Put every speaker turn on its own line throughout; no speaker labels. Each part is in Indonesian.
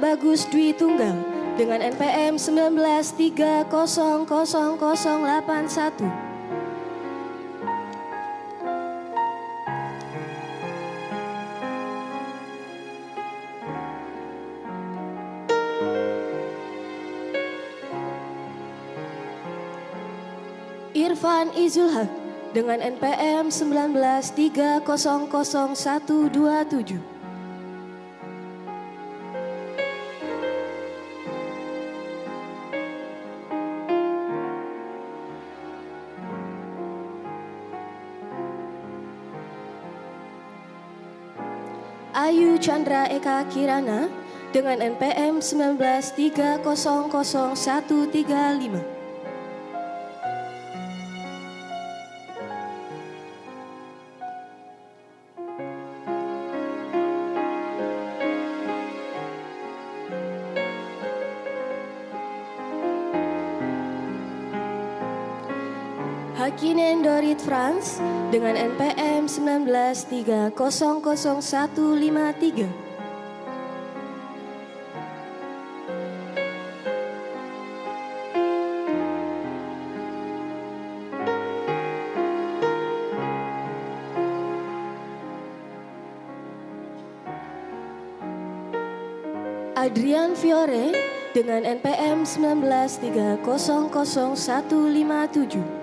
Bagus Dwi Tunggal dengan NPM 19300081. Irfan Izulhaq dengan NPM 19300127. Ayu Chandra Eka Kirana dengan NPM 19300135. Hakinen Dorit Frans dengan NPM 19300153. Adrian Fiore dengan NPM 19300157.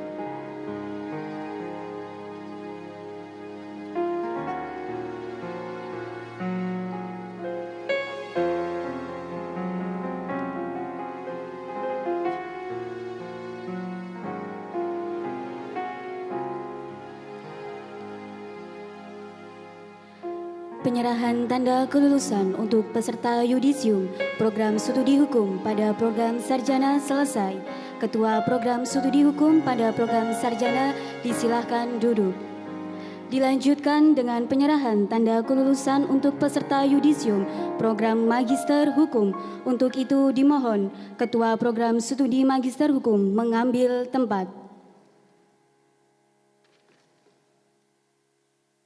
Penyerahan tanda kelulusan untuk peserta yudisium program studi hukum pada program sarjana selesai. Ketua program studi hukum pada program sarjana disilahkan duduk. Dilanjutkan dengan penyerahan tanda kelulusan untuk peserta yudisium program magister hukum. Untuk itu dimohon Ketua program studi magister hukum mengambil tempat.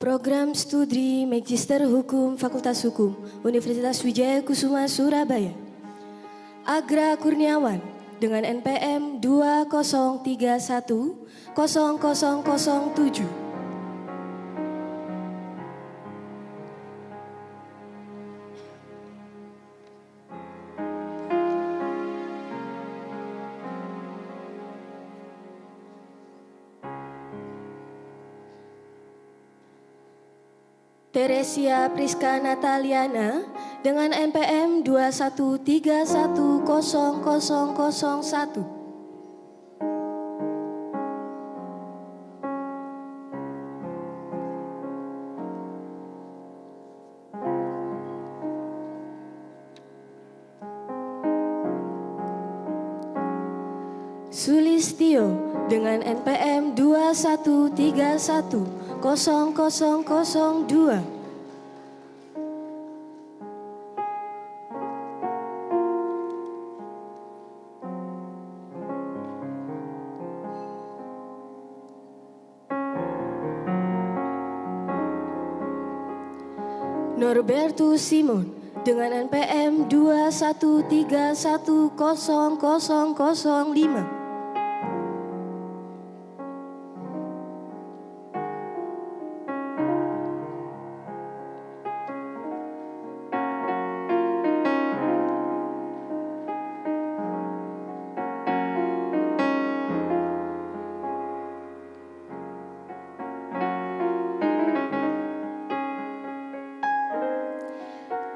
Program Studi Magister Hukum Fakultas Hukum Universitas Wijaya Kusuma Surabaya. Agra Kurniawan dengan NPM 20310007. Teresia Priska Nataliana dengan NPM 21310001. Sulistio dengan NPM 21310002. Norbertus Simon dengan NPM 21310005.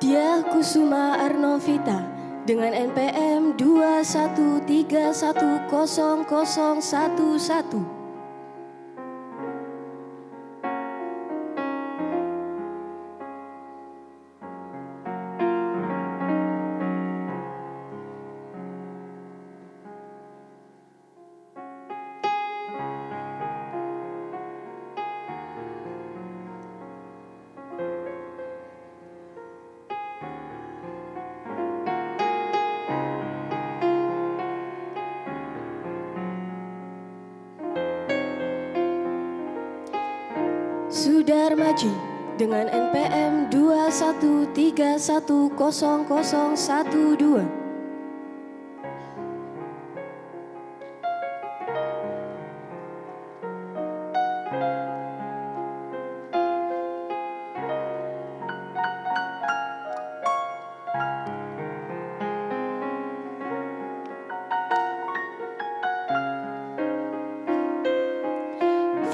Diah Kusuma Arnovita dengan NPM 21310011. Sudarmaji dengan NPM 2131000012.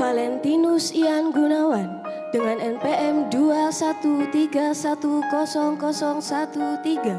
Valentinus Ian Gunawan dengan NPM 21310013.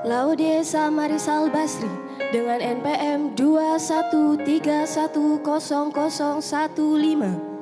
Laudesa Marisal Basri dengan NPM 21310015.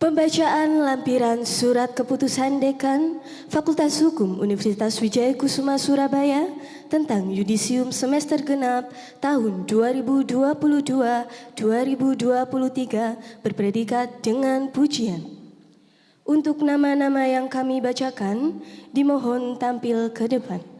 Pembacaan lampiran surat keputusan Dekan Fakultas Hukum Universitas Wijaya Kusuma Surabaya tentang yudisium semester genap tahun 2022-2023 berpredikat dengan pujian. Untuk nama-nama yang kami bacakan, dimohon tampil ke depan.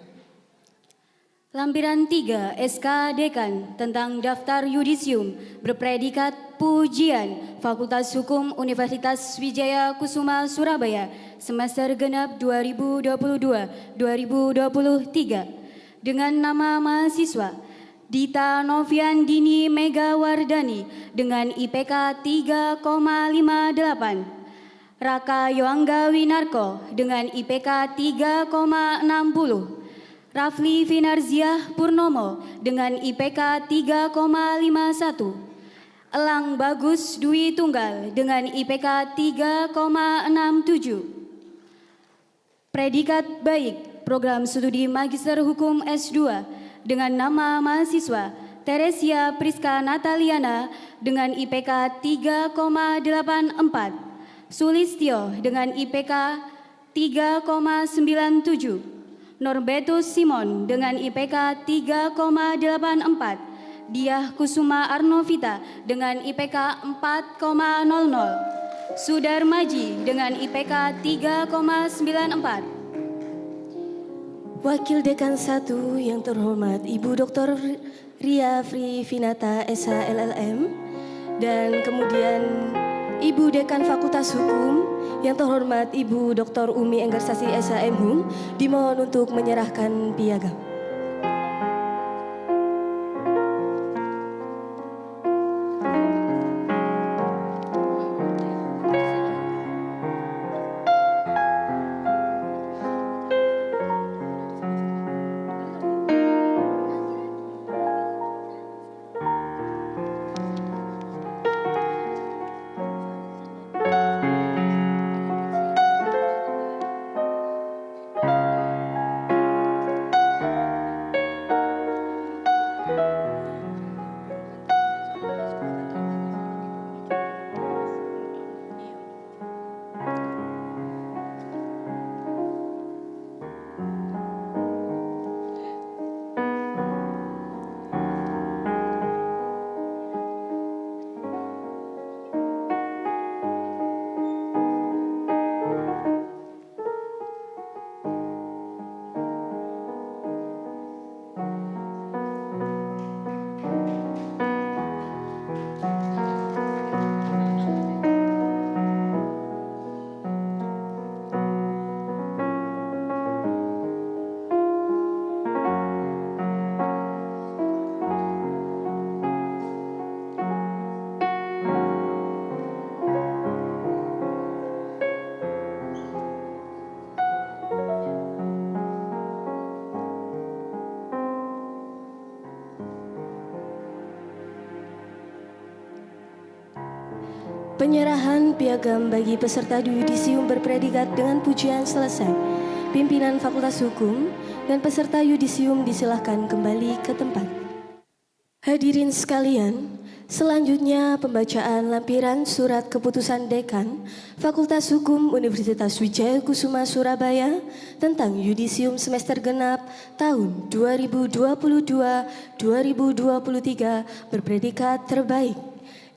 Lampiran 3 SK Dekan tentang daftar yudisium berpredikat pujian Fakultas Hukum Universitas Wijaya Kusuma Surabaya semester genap 2022-2023 dengan nama mahasiswa Dita Noviandini Megawardani dengan IPK 3,58, Raka Yoangga Winarko dengan IPK 3,60, Rafli Finarziah Purnomo dengan IPK 3,51, Elang Bagus Dwi Tunggal dengan IPK 3,67. Predikat baik program studi Magister Hukum S2 dengan nama mahasiswa Teresia Priska Nataliana dengan IPK 3,84, Sulistyo dengan IPK 3,97, Norbertus Simon dengan IPK 3,84, Diah Kusuma Arnovita dengan IPK 4,00, Sudarmaji dengan IPK 3,94.
Wakil Dekan 1 yang terhormat Ibu Dr. Ria Frivinata SHLLM, dan kemudian Ibu Dekan Fakultas Hukum yang terhormat Ibu Dr. Umi Enggarsasi SHM Hum, dimohon untuk menyerahkan piagam. Penyerahan piagam bagi peserta yudisium berpredikat dengan pujian selesai. Pimpinan Fakultas Hukum dan peserta yudisium disilahkan kembali ke tempat. Hadirin sekalian, selanjutnya pembacaan lampiran surat keputusan Dekan Fakultas Hukum Universitas Wijaya Kusuma Surabaya tentang yudisium semester genap tahun 2022-2023 berpredikat terbaik.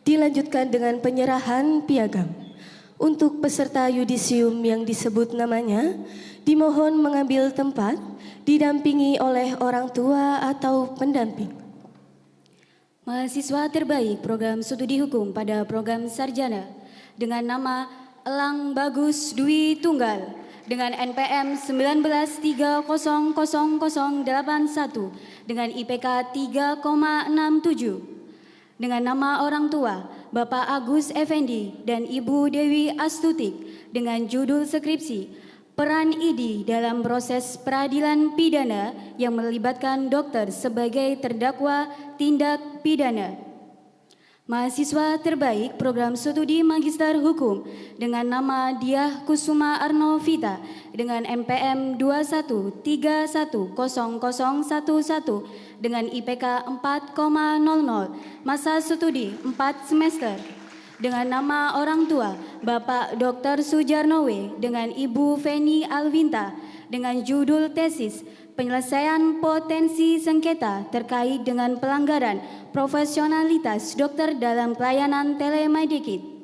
Dilanjutkan dengan penyerahan piagam. Untuk peserta yudisium yang disebut namanya, dimohon mengambil tempat didampingi oleh orang tua atau pendamping.
Mahasiswa terbaik program studi hukum pada program sarjana dengan nama Elang Bagus Dwi Tunggal dengan NPM 19300081 dengan IPK 3,67. Dengan nama orang tua, Bapak Agus Effendi dan Ibu Dewi Astutik dengan judul skripsi, Peran IDI dalam proses peradilan pidana yang melibatkan dokter sebagai terdakwa tindak pidana. Mahasiswa terbaik program studi Magister Hukum dengan nama Diah Kusuma Arnovita dengan NPM 21310011 dengan IPK 4,00, masa studi 4 semester. Dengan nama orang tua Bapak Dr. Sujarnowe dengan Ibu Feni Alvinta dengan judul tesis Penyelesaian potensi sengketa terkait dengan pelanggaran profesionalitas dokter dalam pelayanan telemedicine.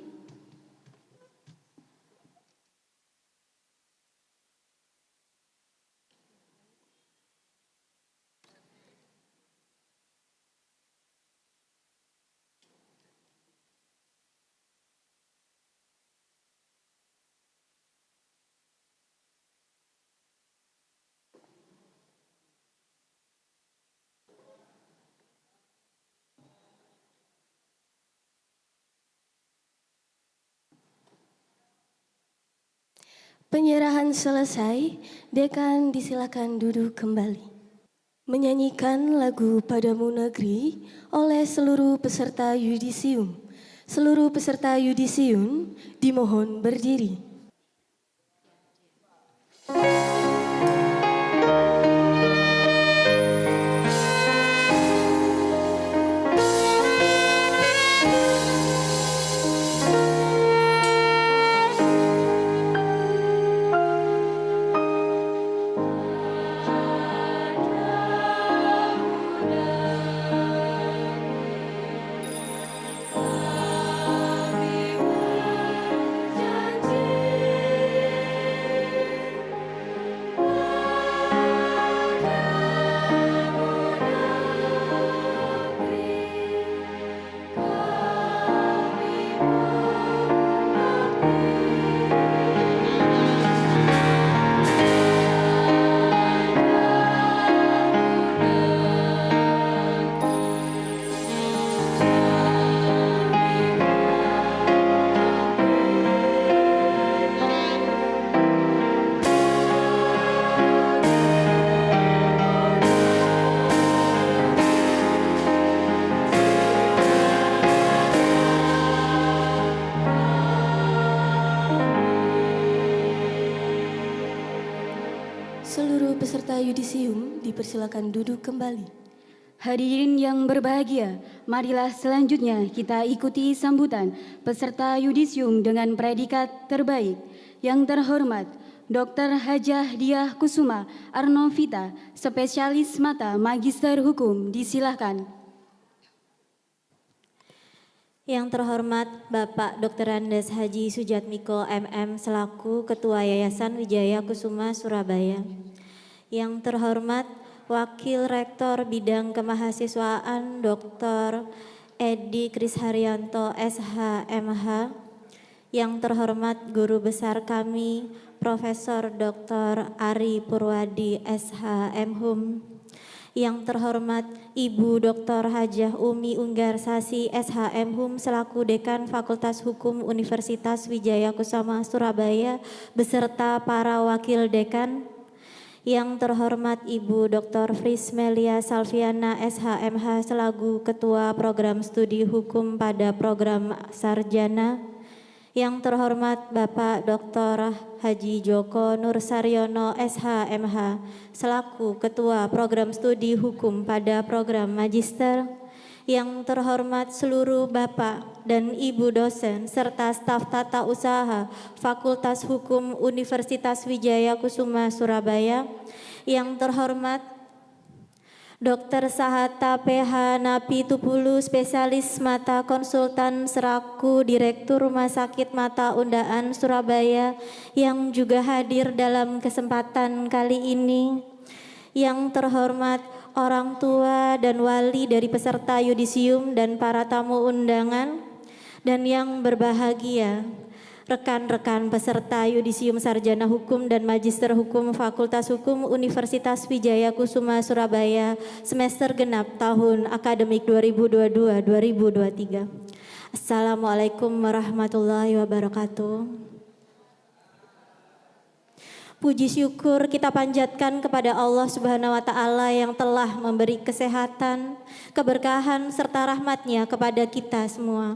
Penyerahan selesai, Dekan disilakan duduk kembali. Menyanyikan lagu Padamu Negeri oleh seluruh peserta yudisium. Seluruh peserta yudisium dimohon berdiri. Seluruh peserta yudisium dipersilakan duduk kembali.
Hadirin yang berbahagia, marilah selanjutnya kita ikuti sambutan peserta yudisium dengan predikat terbaik. Yang terhormat, Dr. Hajah Diah Kusuma Arnovita, spesialis mata Magister Hukum, disilahkan.
Yang terhormat Bapak Dr. Andes Haji Sujatmiko MM selaku Ketua Yayasan Wijaya Kusuma Surabaya. Yang terhormat Wakil Rektor Bidang Kemahasiswaan Dr. Edi Krisharyanto SH.MH. Yang terhormat Guru Besar kami Profesor Dr. Ari Purwadi SH.MHum. Yang terhormat Ibu Dr. Hajah Umi Unggarsasi SH.MHum selaku Dekan Fakultas Hukum Universitas Wijaya Kusuma Surabaya beserta para wakil dekan. Yang terhormat Ibu Dr. Frismelia Salviana SH.MH selaku Ketua Program Studi Hukum pada Program Sarjana. Yang terhormat Bapak Dr. Haji Joko Nur Saryono SH.MH selaku Ketua Program Studi Hukum pada Program Magister. Yang terhormat seluruh Bapak dan Ibu dosen serta staf tata usaha Fakultas Hukum Universitas Wijaya Kusuma Surabaya. Yang terhormat Dr. Sahata PH Napi Tupulu, spesialis mata konsultan selaku Direktur Rumah Sakit Mata Undaan Surabaya yang juga hadir dalam kesempatan kali ini. Yang terhormat orang tua dan wali dari peserta yudisium dan para tamu undangan, dan yang berbahagia rekan-rekan peserta yudisium sarjana hukum dan magister hukum Fakultas Hukum Universitas Wijaya Kusuma Surabaya semester genap tahun akademik 2022-2023. Assalamualaikum warahmatullahi wabarakatuh. Puji syukur kita panjatkan kepada Allah Subhanahu wa Ta'ala yang telah memberi kesehatan, keberkahan serta rahmat-Nya kepada kita semua.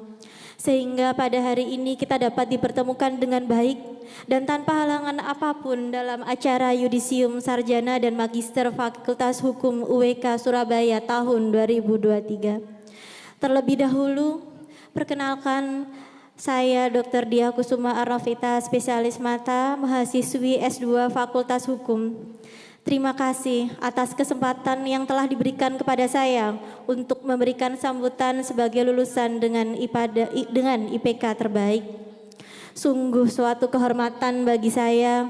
Sehingga pada hari ini kita dapat dipertemukan dengan baik dan tanpa halangan apapun dalam acara yudisium sarjana dan magister Fakultas Hukum UWK Surabaya tahun 2023. Terlebih dahulu, perkenalkan saya Dr. Diah Kusuma Arrafita, spesialis mata, mahasiswi S2 Fakultas Hukum. Terima kasih atas kesempatan yang telah diberikan kepada saya untuk memberikan sambutan sebagai lulusan dengan IPK terbaik. Sungguh suatu kehormatan bagi saya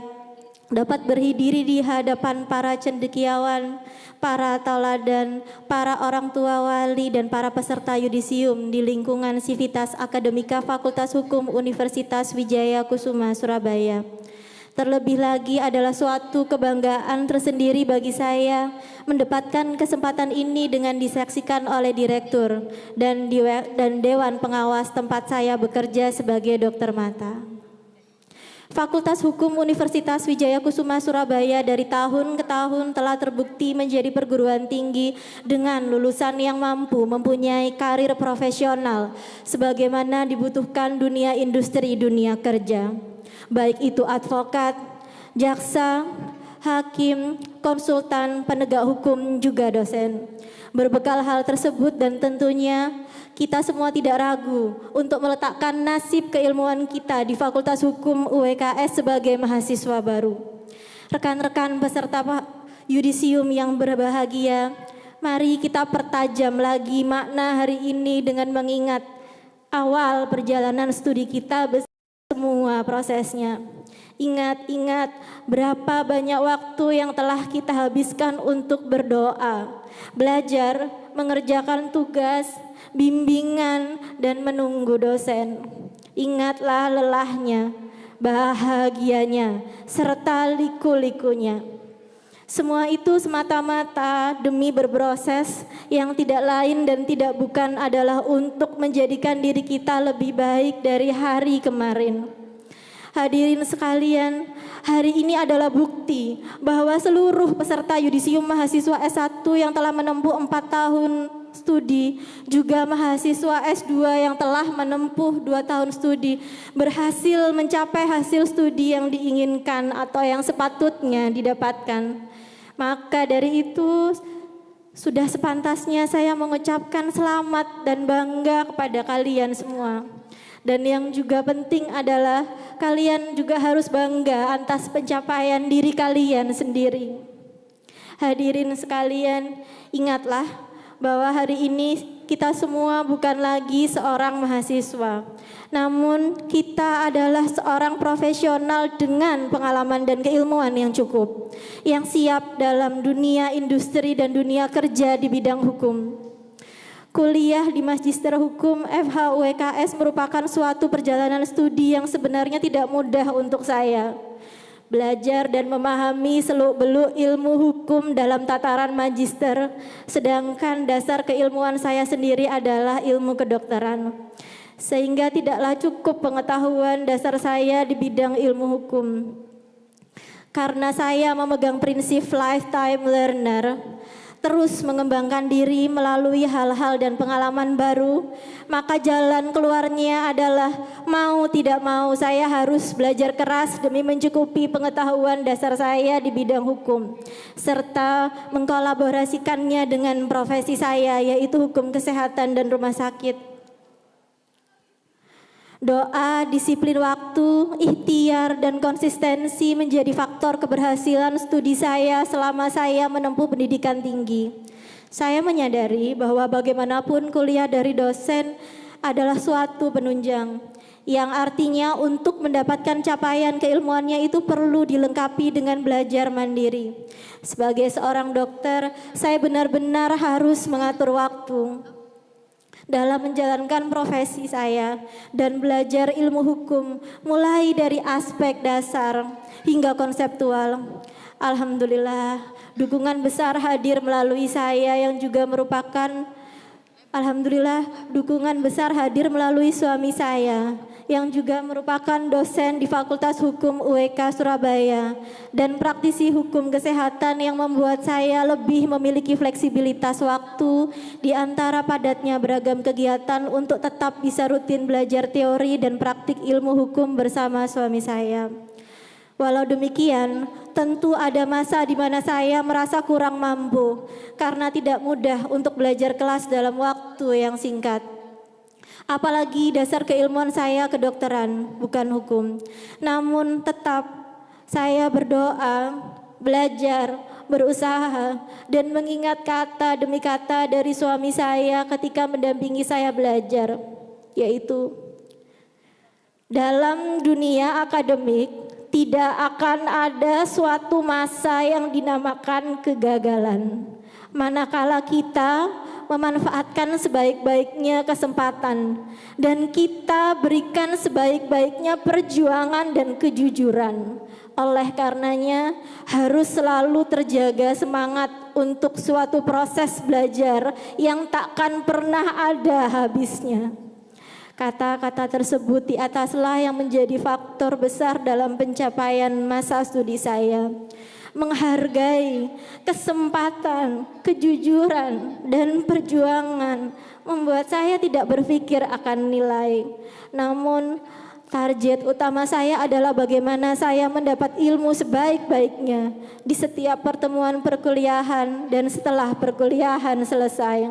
dapat berdiri di hadapan para cendekiawan, para tauladan, para orang tua wali dan para peserta yudisium di lingkungan Sivitas Akademika Fakultas Hukum Universitas Wijaya Kusuma Surabaya. Terlebih lagi adalah suatu kebanggaan tersendiri bagi saya mendapatkan kesempatan ini dengan disaksikan oleh Direktur dan Dewan Pengawas tempat saya bekerja sebagai dokter mata. Fakultas Hukum Universitas Wijaya Kusuma Surabaya dari tahun ke tahun telah terbukti menjadi perguruan tinggi dengan lulusan yang mampu mempunyai karir profesional sebagaimana dibutuhkan dunia industri, dunia kerja. Baik itu advokat, jaksa, hakim, konsultan, penegak hukum, juga dosen. Berbekal hal tersebut dan tentunya kita semua tidak ragu untuk meletakkan nasib keilmuan kita di Fakultas Hukum UWKS sebagai mahasiswa baru. Rekan-rekan peserta yudisium yang berbahagia, mari kita pertajam lagi makna hari ini dengan mengingat awal perjalanan studi kita semua prosesnya. Ingat berapa banyak waktu yang telah kita habiskan untuk berdoa, belajar, mengerjakan tugas, bimbingan, dan menunggu dosen. Ingatlah lelahnya, bahagianya, serta liku-likunya. Semua itu semata-mata demi berproses yang tidak lain dan tidak bukan adalah untuk menjadikan diri kita lebih baik dari hari kemarin. Hadirin sekalian, hari ini adalah bukti bahwa seluruh peserta yudisium mahasiswa S1 yang telah menempuh 4 tahun studi, juga mahasiswa S2 yang telah menempuh 2 tahun studi, berhasil mencapai hasil studi yang diinginkan atau yang sepatutnya didapatkan. Maka dari itu sudah sepantasnya saya mengucapkan selamat dan bangga kepada kalian semua. Dan yang juga penting adalah kalian juga harus bangga atas pencapaian diri kalian sendiri. Hadirin sekalian, ingatlah bahwa hari ini kita semua bukan lagi seorang mahasiswa, namun kita adalah seorang profesional dengan pengalaman dan keilmuan yang cukup, yang siap dalam dunia industri dan dunia kerja di bidang hukum. Kuliah di Magister Hukum FH UWKS merupakan suatu perjalanan studi yang sebenarnya tidak mudah untuk saya. Belajar dan memahami seluk-beluk ilmu hukum dalam tataran magister, sedangkan dasar keilmuan saya sendiri adalah ilmu kedokteran. Sehingga tidaklah cukup pengetahuan dasar saya di bidang ilmu hukum. Karena saya memegang prinsip lifetime learner, terus mengembangkan diri melalui hal-hal dan pengalaman baru, maka jalan keluarnya adalah mau tidak mau saya harus belajar keras demi mencukupi pengetahuan dasar saya di bidang hukum, serta mengkolaborasikannya dengan profesi saya yaitu hukum kesehatan dan rumah sakit. Doa, disiplin waktu, ikhtiar, dan konsistensi menjadi faktor keberhasilan studi saya selama saya menempuh pendidikan tinggi. Saya menyadari bahwa bagaimanapun kuliah dari dosen adalah suatu penunjang, yang artinya untuk mendapatkan capaian keilmuannya itu perlu dilengkapi dengan belajar mandiri. Sebagai seorang dokter, saya benar-benar harus mengatur waktu dalam menjalankan profesi saya dan belajar ilmu hukum mulai dari aspek dasar hingga konseptual. Alhamdulillah, dukungan besar hadir melalui saya yang juga merupakan dukungan besar hadir melalui suami saya yang juga merupakan dosen di Fakultas Hukum UEK Surabaya dan praktisi hukum kesehatan yang membuat saya lebih memiliki fleksibilitas waktu di antara padatnya beragam kegiatan untuk tetap bisa rutin belajar teori dan praktik ilmu hukum bersama suami saya. Walau demikian, tentu ada masa di mana saya merasa kurang mampu karena tidak mudah untuk belajar kelas dalam waktu yang singkat. Apalagi dasar keilmuan saya kedokteran, bukan hukum. Namun tetap saya berdoa, belajar, berusaha, dan mengingat kata demi kata dari suami saya ketika mendampingi saya belajar, yaitu dalam dunia akademik tidak akan ada suatu masa yang dinamakan kegagalan, manakala kita memanfaatkan sebaik-baiknya kesempatan dan kita berikan sebaik-baiknya perjuangan dan kejujuran. Oleh karenanya harus selalu terjaga semangat untuk suatu proses belajar yang takkan pernah ada habisnya. Kata-kata tersebut di ataslah yang menjadi faktor besar dalam pencapaian masa studi saya. Menghargai kesempatan, kejujuran, dan perjuangan membuat saya tidak berpikir akan nilai. Namun target utama saya adalah bagaimana saya mendapat ilmu sebaik-baiknya di setiap pertemuan perkuliahan dan setelah perkuliahan selesai.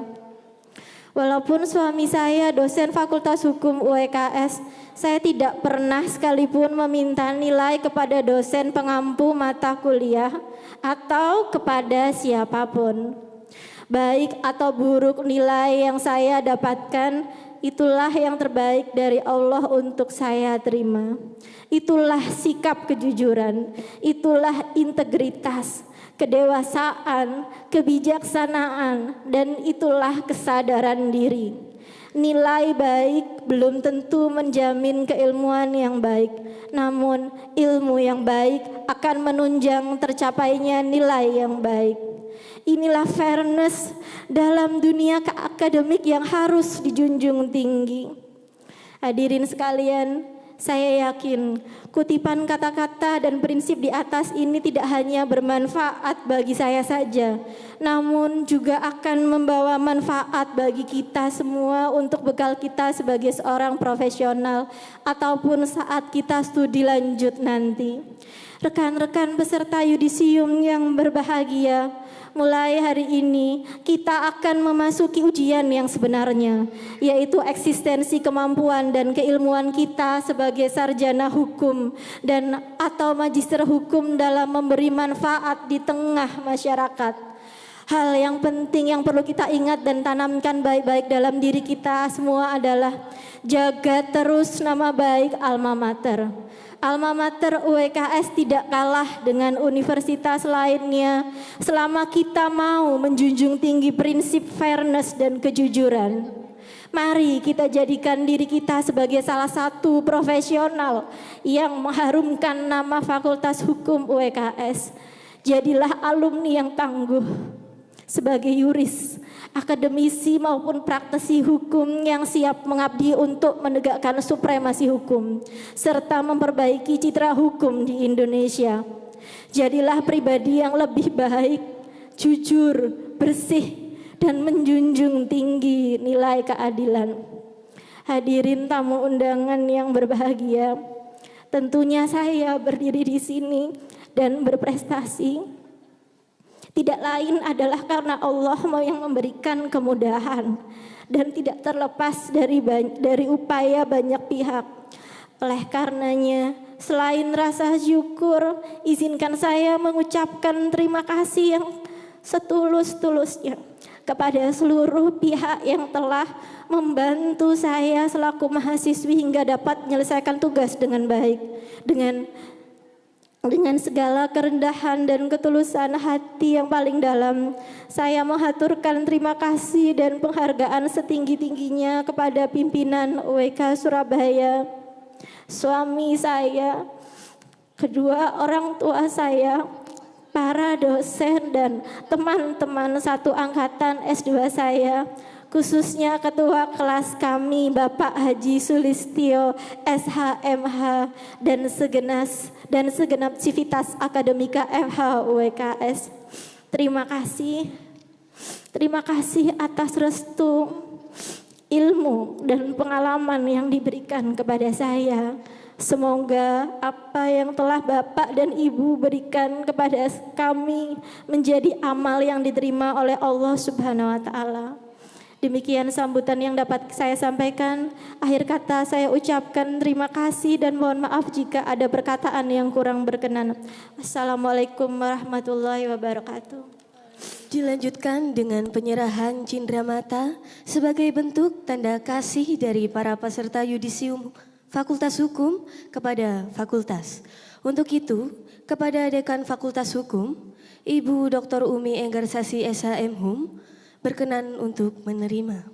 Walaupun suami saya dosen Fakultas Hukum UEKS, saya tidak pernah sekalipun meminta nilai kepada dosen pengampu mata kuliah atau kepada siapapun. Baik atau buruk nilai yang saya dapatkan, itulah yang terbaik dari Allah untuk saya terima. Itulah sikap kejujuran, itulah integritas, kedewasaan, kebijaksanaan, dan itulah kesadaran diri. Nilai baik belum tentu menjamin keilmuan yang baik, namun ilmu yang baik akan menunjang tercapainya nilai yang baik. Inilah fairness dalam dunia akademik yang harus dijunjung tinggi. Hadirin sekalian, saya yakin kutipan kata-kata dan prinsip di atas ini tidak hanya bermanfaat bagi saya saja, namun juga akan membawa manfaat bagi kita semua untuk bekal kita sebagai seorang profesional ataupun saat kita studi lanjut nanti. Rekan-rekan peserta yudisium yang berbahagia, mulai hari ini kita akan memasuki ujian yang sebenarnya, yaitu eksistensi kemampuan dan keilmuan kita sebagai sarjana hukum dan atau magister hukum dalam memberi manfaat di tengah masyarakat. Hal yang penting yang perlu kita ingat dan tanamkan baik-baik dalam diri kita semua adalah jaga terus nama baik alma mater. Alma mater UEKS tidak kalah dengan universitas lainnya selama kita mau menjunjung tinggi prinsip fairness dan kejujuran. Mari kita jadikan diri kita sebagai salah satu profesional yang mengharumkan nama Fakultas Hukum UEKS. Jadilah alumni yang tangguh sebagai yuris, akademisi maupun praktisi hukum yang siap mengabdi untuk menegakkan supremasi hukum serta memperbaiki citra hukum di Indonesia. Jadilah pribadi yang lebih baik, jujur, bersih, dan menjunjung tinggi nilai keadilan. Hadirin tamu undangan yang berbahagia, tentunya saya berdiri di sini dan berprestasi tidak lain adalah karena Allah yang memberikan kemudahan dan tidak terlepas dari upaya banyak pihak. Oleh karenanya, selain rasa syukur, izinkan saya mengucapkan terima kasih yang setulus-tulusnya kepada seluruh pihak yang telah membantu saya selaku mahasiswi hingga dapat menyelesaikan tugas dengan baik. Dengan segala kerendahan dan ketulusan hati yang paling dalam, saya mengaturkan terima kasih dan penghargaan setinggi-tingginya kepada pimpinan UWK Surabaya, suami saya, kedua orang tua saya, para dosen dan teman-teman satu angkatan S2 saya, khususnya ketua kelas kami Bapak Haji Sulistyo SHMH dan segenap civitas akademika FH UWKS. Terima kasih atas restu, ilmu dan pengalaman yang diberikan kepada saya. Semoga apa yang telah Bapak dan Ibu berikan kepada kami menjadi amal yang diterima oleh Allah Subhanahu wa taala. Demikian sambutan yang dapat saya sampaikan. Akhir kata saya ucapkan terima kasih dan mohon maaf jika ada perkataan yang kurang berkenan. Assalamualaikum warahmatullahi wabarakatuh.
Dilanjutkan dengan penyerahan cindramata sebagai bentuk tanda kasih dari para peserta yudisium Fakultas Hukum kepada Fakultas. Untuk itu, kepada Dekan Fakultas Hukum, Ibu Dr. Umi Enggarsasi SHM Hum, berkenan untuk menerima.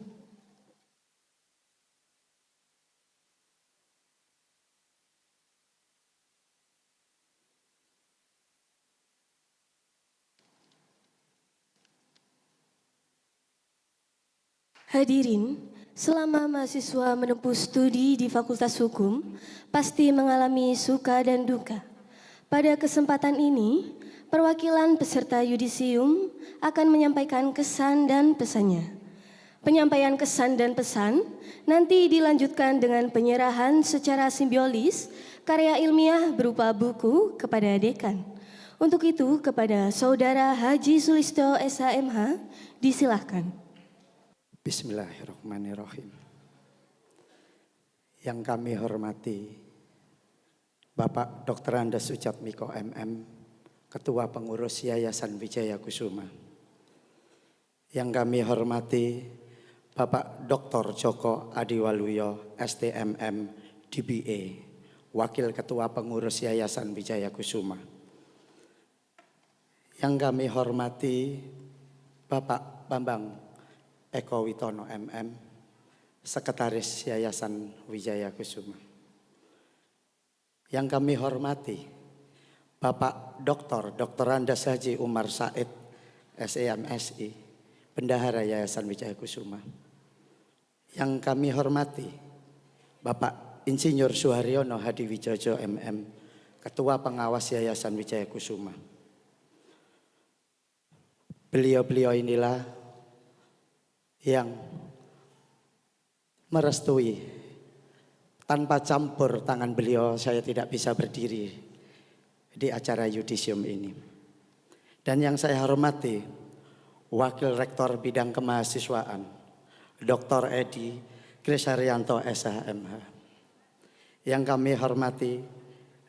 Hadirin, selama mahasiswa menempuh studi di Fakultas Hukum, pasti mengalami suka dan duka. Pada kesempatan ini, perwakilan peserta yudisium akan menyampaikan kesan dan pesannya. Penyampaian kesan dan pesan nanti dilanjutkan dengan penyerahan secara simbiolis karya ilmiah berupa buku kepada dekan. Untuk itu, kepada Saudara Haji Sulistyo SHMH, disilahkan.
Bismillahirrahmanirrahim. Yang kami hormati Bapak Dr. Andes Sujatmiko MM, Ketua Pengurus Yayasan Wijaya Kusuma. Yang kami hormati Bapak Dr. Joko Adiwaluyo STMM DBA, Wakil Ketua Pengurus Yayasan Wijaya Kusuma. Yang kami hormati Bapak Bambang Eko Witono MM, Sekretaris Yayasan Wijaya Kusuma. Yang kami hormati Bapak Dr. Andes Haji Umar Said SEMSI, Bendahara Yayasan Wijaya Kusuma. Yang kami hormati Bapak Insinyur Suharyono Hadiwijojo MM, Ketua Pengawas Yayasan Wijaya Kusuma. Beliau-beliau inilah yang merestui. Tanpa campur tangan beliau saya tidak bisa berdiri di acara yudisium ini. Dan yang saya hormati Wakil Rektor Bidang Kemahasiswaan Dr. Edi Krisharyanto SHMH. Yang kami hormati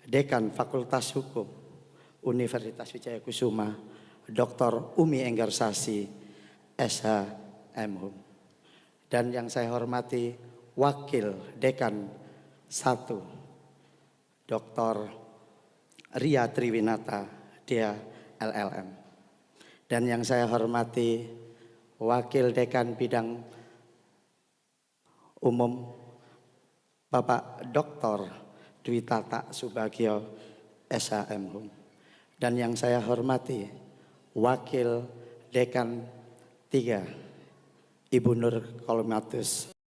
Dekan Fakultas Hukum Universitas Wijaya Kusuma Dr. Umi Enggarsasi SH MHum. Dan yang saya hormati Wakil Dekan 1 Dr. Ria Triwinata Dia LLM. Dan yang saya hormati Wakil Dekan Bidang Umum Bapak Dr. Dwi Tata Subagio SHMHum. Dan yang saya hormati Wakil Dekan 3 Ibu Nur Kolmatus